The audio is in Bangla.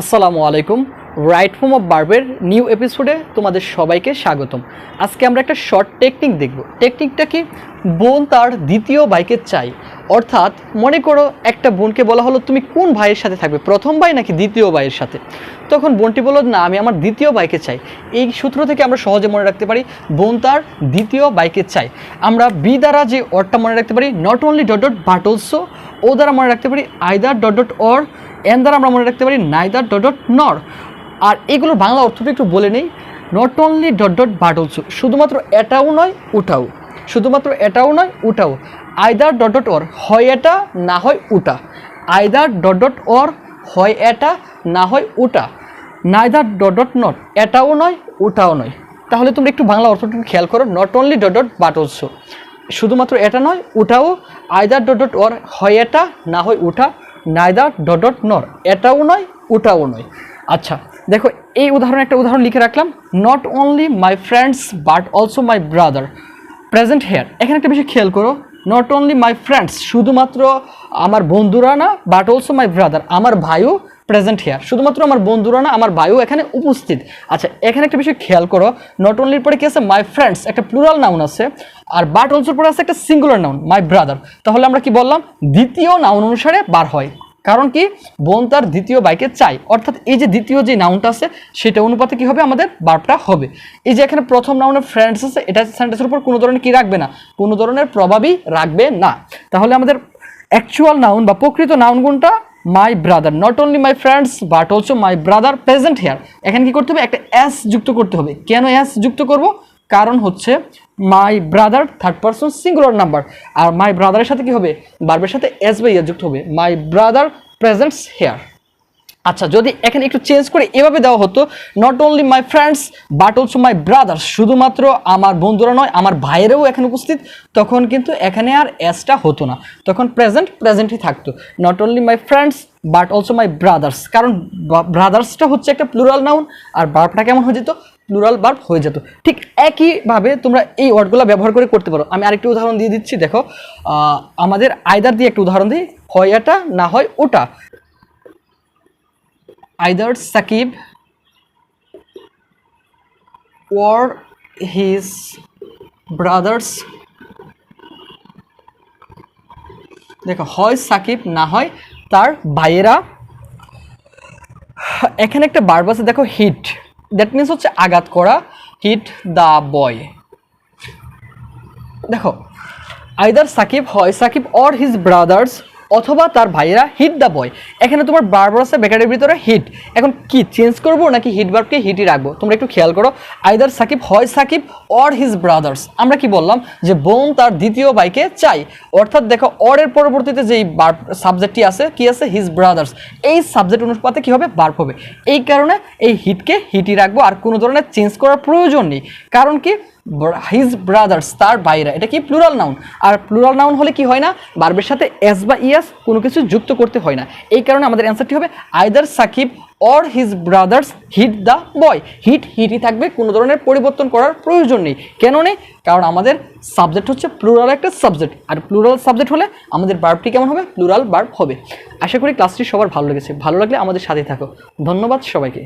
আসসালামু আলাইকুম। রাইট ফর্ম অফ ভার্বের নিউ এপিসোডে তোমাদের সবাইকে স্বাগতম। আজকে আমরা একটা শর্ট টেকনিক দেখব। টেকনিকটা কি? বোন তার দ্বিতীয় ভাইকে চাই। অর্থাৎ মনে করো একটা বোনকে বলা হলো তুমি কোন ভাইয়ের সাথে থাকবে, প্রথম ভাই নাকি দ্বিতীয় ভাইয়ের সাথে? তখন বোনটি বলল না, আমি আমার দ্বিতীয় ভাইকে চাই। এই সূত্র থেকে আমরা সহজে মনে রাখতে পারি বোন তার দ্বিতীয় ভাইকে চাই। আমরা বি দ্বারা যে অরটা মনে রাখতে পারি not only dot dot but also, ও দ্বারা মনে রাখতে পারি either dot dot or, N দ্বারা আমরা মনে রাখতে পারি নাইদার ডট ডট নর। আর এগুলোর বাংলা অর্থটা একটু বলে নেই। Not only dot dot but also, শুধুমাত্র এটাও নয় ওটাও, শুধুমাত্র এটাও নয় ওটাও। আইদার ডট ডট অর, হয় এটা না হয় ওটা। আইদার ডট ডট অর, হয় এটা না হয় ওটা। নাইদার ডট ডট নট, এটাও নয় ওটাও নয়। তাহলে তোমরা একটু বাংলা অর্থটা খেয়াল করো। Not only dot dot but also, শুধুমাত্র এটা নয় ওটাও। আইদার ডট ডট অর, হয় এটা না হয় ওটা। নাইদার ডট ডট নর, এটাও নয় ওটাও নয়। আচ্ছা দেখো, এই একটা উদাহরণ লিখে রাখলাম। Not only my friends but also my brother present hair. এখানে একটা বিষয় খেয়াল করো। নট অনলি মাই ফ্রেন্ডস, শুধুমাত্র আমার বন্ধুরা না, বাট অলসো মাই ব্রাদার, আমার ভাইও প্রেজেন্ট হেয়ার, শুধুমাত্র আমার বন্ধুরা না আমার ভাইও এখানে উপস্থিত। আচ্ছা এখানে একটা বিষয় খেয়াল করো। নট অনলির পরে কি আছে? মাই ফ্রেন্ডস, একটা প্লুরাল নাউন আছে। আর বাট অলসোর পরে আছে একটা সিঙ্গুলার নাউন মাই ব্রাদার। তাহলে আমরা কি বললাম? দ্বিতীয় নাউন অনুসারে বার হয়। কারণ কি? বোন তার দ্বিতীয় ভাইকে চাই, অর্থাৎ এই যে দ্বিতীয় যে নাউনটা আছে সেটা অনুপাতে কি হবে? আমাদের ভার্বটা হবে। এই যে এখানে প্রথম নাউনের ফ্রেন্ডস আছে, এটা সেন্টেন্সের উপর কোনো ধরনের কি রাখবে না, কোনো ধরনের প্রভাবই রাখবে না। তাহলে আমাদের অ্যাকচুয়াল নাউন বা প্রকৃত নাউন গুণটা my brother. Not only my friends but also my brother present hair. এখানে কি করতে হবে? একটা এস যুক্ত করতে হবে। কেন এস যুক্ত করব? কারণ হচ্ছে my brother third person singular number, আর মাই ব্রাদারের সাথে কি হবে? ভার্বের সাথে এস বা ইয়া যুক্ত হবে। My brother presents here. আচ্ছা যদি এখানে একটু চেঞ্জ করে এভাবে দেওয়া হতো, not only my friends but also my brothers, শুধুমাত্র আমার বন্ধুরা নয় আমার ভাইয়েরাও এখানে উপস্থিত, তখন কিন্তু এখানে আর এসটা হতো না, তখন প্রেজেন্টই থাকতো। Not only my friends but also my brothers, কারণ ব্রাদার্সটা হচ্ছে একটা প্লুরাল নাউন, আর ভার্বটা কেমন হয়ে যেত? প্লুরাল ভার্ব হয়ে যেত। ঠিক একইভাবে তোমরা এই ওয়ার্ডগুলো ব্যবহার করে করতে পারো। আমি আরেকটি উদাহরণ দিয়ে দিচ্ছি, দেখো আমাদের আইদার দিয়ে একটা উদাহরণ দিই। হয় এটা না হয় ওটা। Either Saqib or his brothers, দেখো হয় সাকিব না হয় তার ভাইয়েরা। এখানে একটা ভার্ব আছে দেখো, হিট, দ্যাট মিনস হচ্ছে আঘাত করা। Hit the boy. দেখো আইদার সাকিব, হয় সাকিব, অর হিজ ব্রাদার্স, অথবা তার ভাইয়েরা, হিট দ্য বয়। এখানে তোমার ভার্ব আছে ব্র্যাকেটের ভিতরে হিট। এখন কি চেঞ্জ করব নাকি হিট ভার্বকে হিটই রাখবো? তোমরা একটু খেয়াল করো। আইদার সাকিব, হয় সাকিব, অর হিজ ব্রাদার্স। আমরা কি বললাম? যে বোন তার দ্বিতীয় ভাইকে চাই। অর্থাৎ দেখো অর এর পরবর্তীতে যেই ভার্ব সাবজেক্টটি আছে কি আছে? His brothers. এই সাবজেক্ট অনুপাতে কি হবে? ভার্ব হবে। এই কারণে এই হিটকে হিটই রাখবো, আর কোনো ধরনের চেঞ্জ করার প্রয়োজন নেই। কারণ কি? হিজ ব্রাদার্স, তার ভাইরা, এটা কি প্লুরাল নাউন, আর প্লুরাল নাউন হলে কি হয় না? ভার্বের সাথে এস বা ইএস কোনো কিছু যুক্ত করতে হয় না। এই কারণে আমাদের অ্যান্সারটি হবে either Sakib or his brothers hit the boy. হিটই থাকবে, কোনো ধরনের পরিবর্তন করার প্রয়োজন নেই। কেন নেই? কারণ আমাদের সাবজেক্ট হচ্ছে প্লুরাল একটা সাবজেক্ট, আর প্লুরাল সাবজেক্ট হলে আমাদের ভার্বটি কেমন হবে? প্লুরাল ভার্ব হবে। আশা করি ক্লাসটি সবার ভালো লেগেছে। ভালো লাগলে আমাদের সাথে থাকো। ধন্যবাদ সবাইকে।